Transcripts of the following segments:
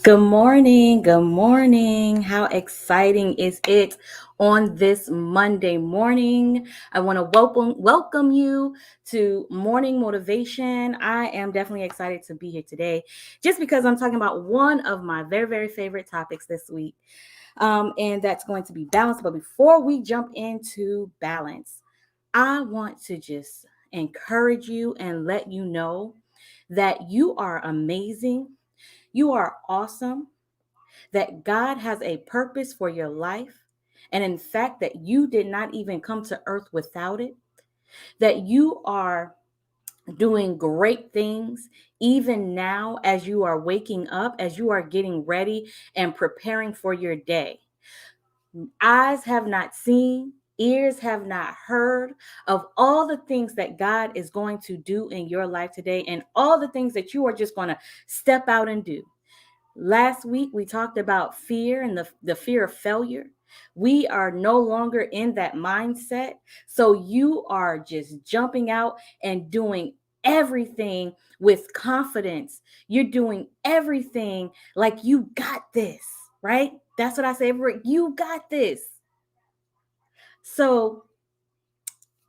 Good morning. Good morning. How exciting is it on this Monday morning? I want to welcome you to Morning Motivation. I am definitely excited to be here today just because I'm talking about one of my very, very favorite topics this week. And that's going to be balance. But before we jump into balance, I want to just encourage you and let you know that you are amazing. You are awesome, that God has a purpose for your life. And in fact, that you did not even come to earth without it, that you are doing great things even now as you are waking up, as you are getting ready and preparing for your day. Eyes have not seen, ears have not heard of all the things that God is going to do in your life today and all the things that you are just going to step out and do. Last week, we talked about fear and the fear of failure. We are no longer in that mindset. So you are just jumping out and doing everything with confidence. You're doing everything like you got this, right? That's what I say. You got this. So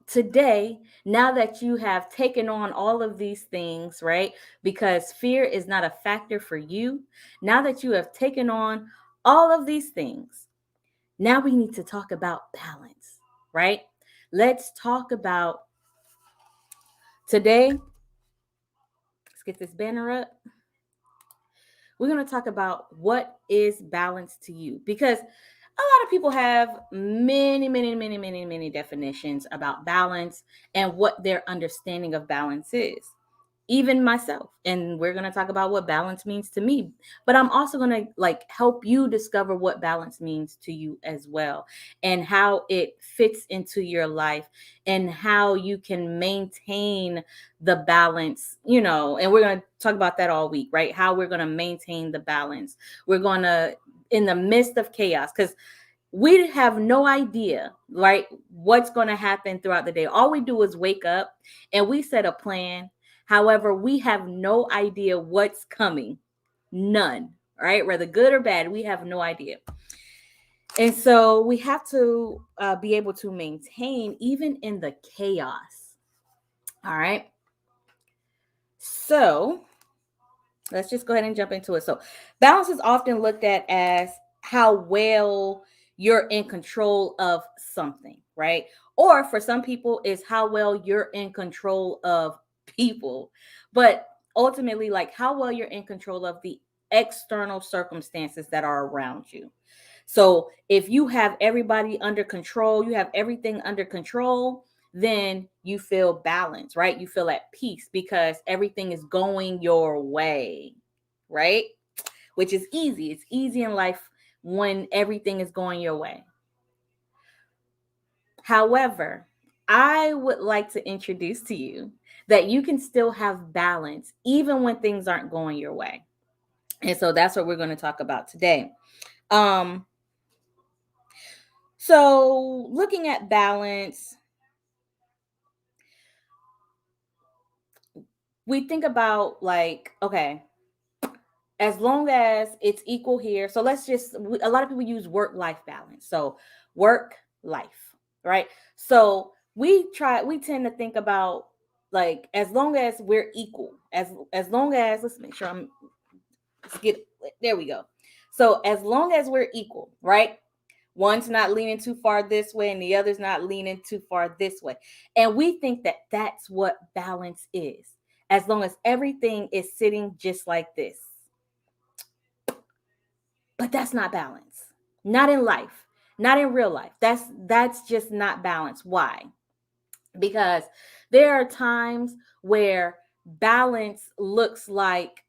today, now that you have taken on all of these things, right? Because fear is not a factor for you. Now that you have taken on all of these things, now we need to talk about balance, right? Let's talk about today. Let's get this banner up. We're going to talk about what is balance to you because a lot of people have many definitions about balance and what their understanding of balance is. Even myself. And we're going to talk about what balance means to me. But I'm also going to help you discover what balance means to you as well and how it fits into your life and how you can maintain the balance, and we're going to talk about that all week, right? How we're going to maintain the balance. We're going to in the midst of chaos cuz we have no idea, right, what's going to happen throughout the day. All we do is wake up and we set a plan. However, we have no idea what's coming. None, right? Whether good or bad, we have no idea. And so we have to be able to maintain even in the chaos. All right. So let's just go ahead and jump into it. So balance is often looked at as how well you're in control of something, right? Or for some people, is how well you're in control of people. But ultimately, like how well you're in control of the external circumstances that are around you. So if you have everybody under control, you have everything under control, then you feel balanced, right? You feel at peace because everything is going your way, right? Which is easy. It's easy in life when everything is going your way. However, I would like to introduce to you that you can still have balance even when things aren't going your way. And so that's what we're going to talk about today. Um, so looking at balance, we think about okay, as long as it's equal here. So a lot of people use work-life balance. So work life, right? So we tend to think about as long as we're equal, as long as, let's make sure let's get, there we go. So as long as we're equal, right? One's not leaning too far this way and the other's not leaning too far this way. And we think that that's what balance is, as long as everything is sitting just like this. But that's not balance. Not in life, not in real life. That's just not balance. Why? Because there are times where balance looks like,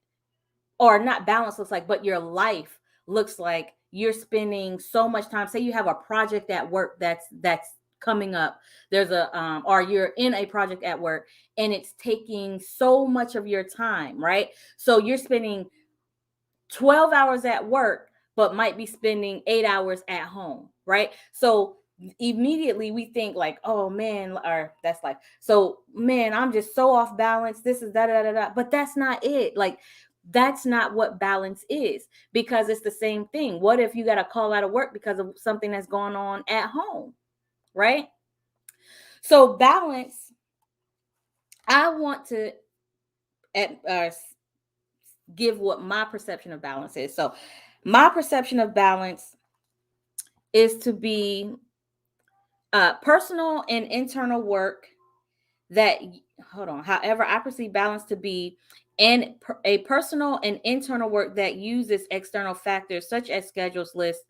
or not balance looks like, but your life looks like you're spending so much time. Say you have a project at work that's coming up. There's or you're in a project at work and it's taking so much of your time, right? So you're spending 12 hours at work, but might be spending 8 hours at home, right? So immediately we think like, oh man, or that's like, so man, I'm just so off balance. This is da da da da. But that's not it. Like That's not what balance is, because it's the same thing. What if you got to call out of work because of something that's going on at home, right? So balance, I want to give what my perception of balance is. So my perception of balance is to be personal and internal work that, hold on, however, I perceive balance to be a personal and internal work that uses external factors such as schedules, lists,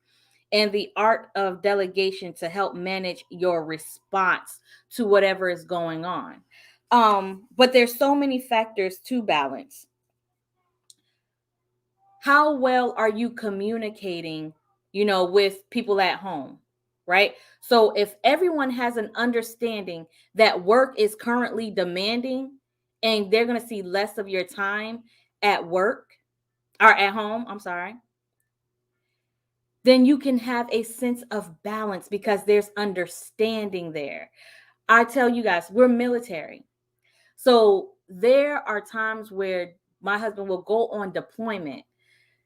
and the art of delegation to help manage your response to whatever is going on. But there's so many factors to balance. How well are you communicating, with people at home, right? So if everyone has an understanding that work is currently demanding and they're going to see less of your time at work or at home, I'm sorry, then you can have a sense of balance because there's understanding there. I tell you guys, we're military. So there are times where my husband will go on deployment.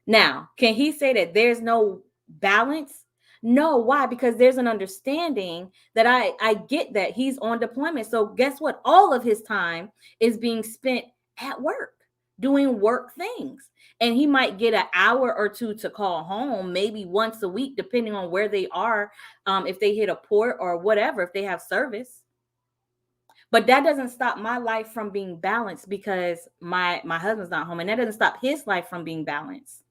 Now, can he say that there's no balance? No. Why? Because there's an understanding that I get that he's on deployment. So guess what? All of his time is being spent at work, doing work things. And he might get an hour or two to call home, maybe once a week, depending on where they are, if they hit a port or whatever, if they have service. But that doesn't stop my life from being balanced because my husband's not home, and that doesn't stop his life from being balanced.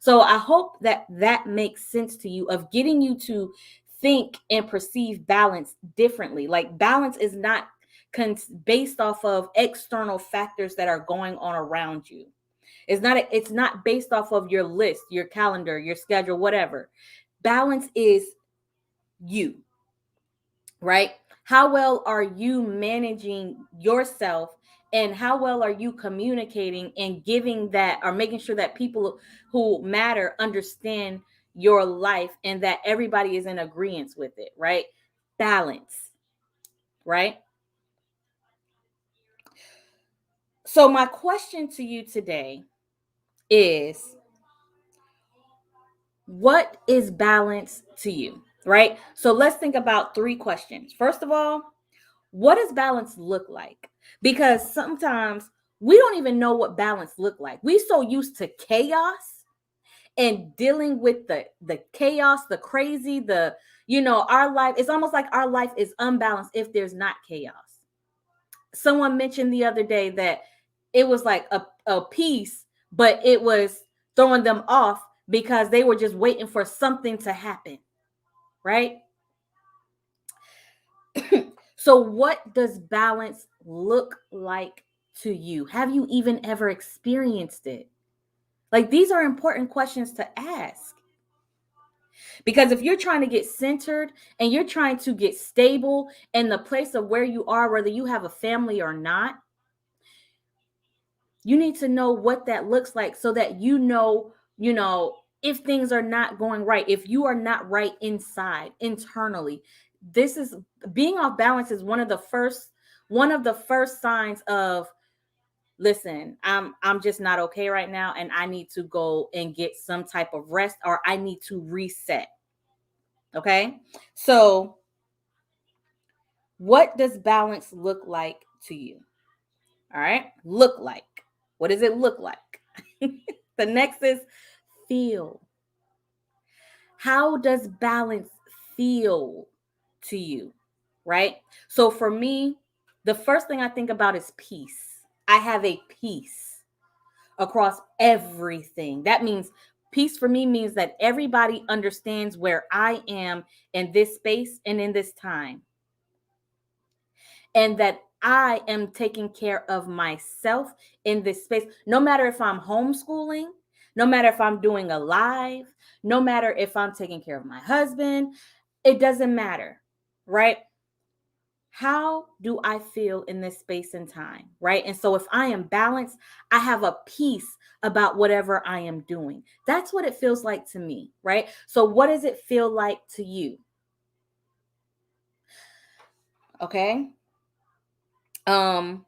So I hope that that makes sense to you, of getting you to think and perceive balance differently. Like balance is not based off of external factors that are going on around you. It's not based off of your list, your calendar, your schedule, whatever. Balance is you, right? How well are you managing yourself, and how well are you communicating and giving that, or making sure that people who matter understand your life and that everybody is in agreement with it, right? Balance, right? So my question to you today is, what is balance to you, right? So let's think about three questions. First of all, what does balance look like? Because sometimes we don't even know what balance look like. We so used to chaos and dealing with the chaos, the crazy, our life. It's almost like our life is unbalanced if there's not chaos. Someone mentioned the other day that it was like a piece, but it was throwing them off because they were just waiting for something to happen, right? So, what does balance look like to you? Have you even ever experienced it? Like, these are important questions to ask. Because if you're trying to get centered and you're trying to get stable in the place of where you are, whether you have a family or not, you need to know what that looks like so that if things are not going right, if you are not right inside, internally. This is being off balance is one of the first signs of, listen, I'm just not okay right now and I need to go and get some type of rest, or I need to reset. Okay? So, what does balance look like to you? All right? Look like. What does it look like? The next is feel. How does balance feel to you? Right? So for me, the first thing I think about is peace. I have a peace across everything. That means peace for me means that everybody understands where I am in this space and in this time, and that I am taking care of myself in this space, no matter if I'm homeschooling, no matter if I'm doing a live, no matter if I'm taking care of my husband, it doesn't matter, right? How do I feel in this space and time, right? And so if I am balanced, I have a peace about whatever I am doing. That's what it feels like to me, right? So what does it feel like to you? Okay. Um,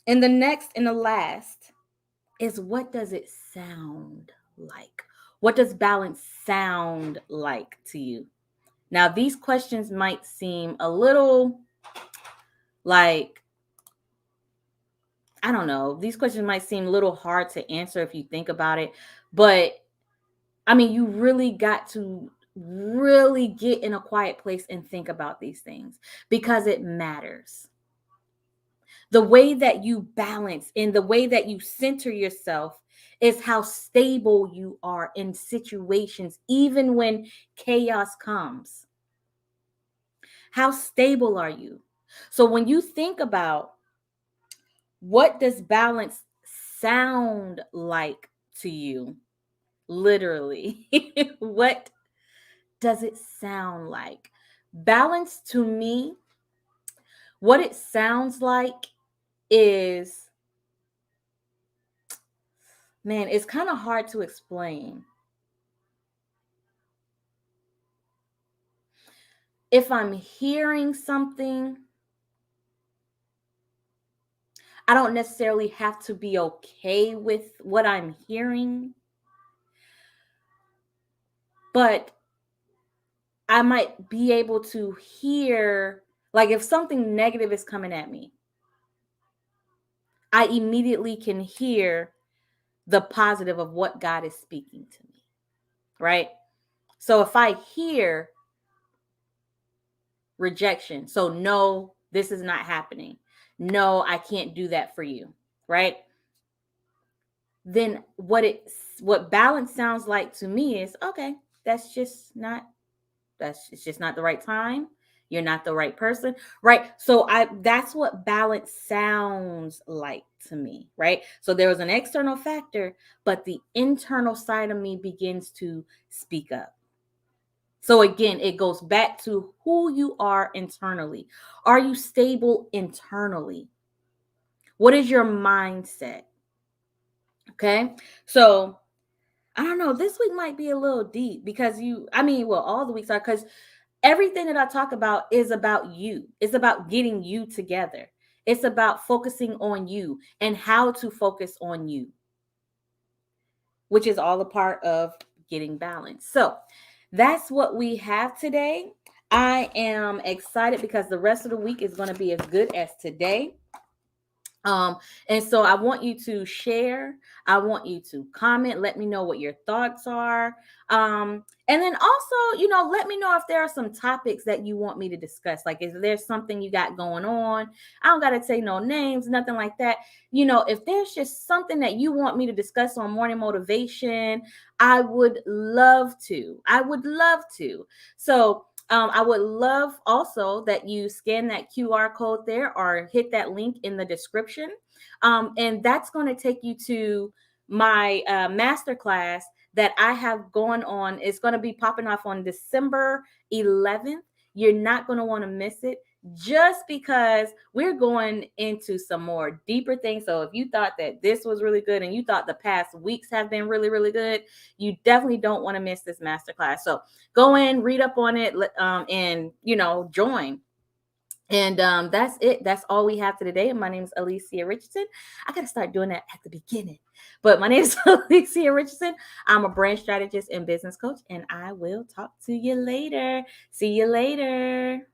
and the last, is what does it sound like? What does balance sound like to you? Now, these questions might seem a little like, I don't know, these questions might seem a little hard to answer if you think about it. But I mean, you really got to really get in a quiet place and think about these things because it matters. The way that you balance and the way that you center yourself is how stable you are in situations, even when chaos comes. How stable are you? So when you think about what does balance sound like to you, literally, what does it sound like? Balance to me, what it sounds like is, man, it's kind of hard to explain. If I'm hearing something, I don't necessarily have to be okay with what I'm hearing, but I might be able to hear, like if something negative is coming at me, I immediately can hear the positive of what God is speaking to me, right? So if I hear rejection, so no, this is not happening. No, I can't do that for you, right? Then what balance sounds like to me is, okay, that's just not it's just not the right time. You're not the right person, right? So I that's what balance sounds like to me, right? So there was an external factor, but the internal side of me begins to speak up. So again, it goes back to who you are internally. Are you stable internally? What is your mindset? Okay. So I don't know. This week might be a little deep because all the weeks are, because everything that I talk about is about you. It's about getting you together. It's about focusing on you and how to focus on you, which is all a part of getting balanced. So that's what we have today. I am excited because the rest of the week is going to be as good as today. Um, and so I want you to share. I want you to comment. Let me know what your thoughts are. And then also, let me know if there are some topics that you want me to discuss. Like, is there something you got going on? I don't got to say no names, nothing like that. If there's just something that you want me to discuss on morning motivation, I would love to. I would love to. So, I would love also that you scan that QR code there or hit that link in the description. And that's going to take you to my masterclass that I have going on. It's going to be popping off on December 11th. You're not going to want to miss it, just because we're going into some more deeper things. So if you thought that this was really good and you thought the past weeks have been really, really good, you definitely don't want to miss this masterclass. So go in, read up on it, and join. And that's it. That's all we have for today. My name is Alicia Richardson. I got to start doing that at the beginning. But my name is Alicia Richardson. I'm a brand strategist and business coach, and I will talk to you later. See you later.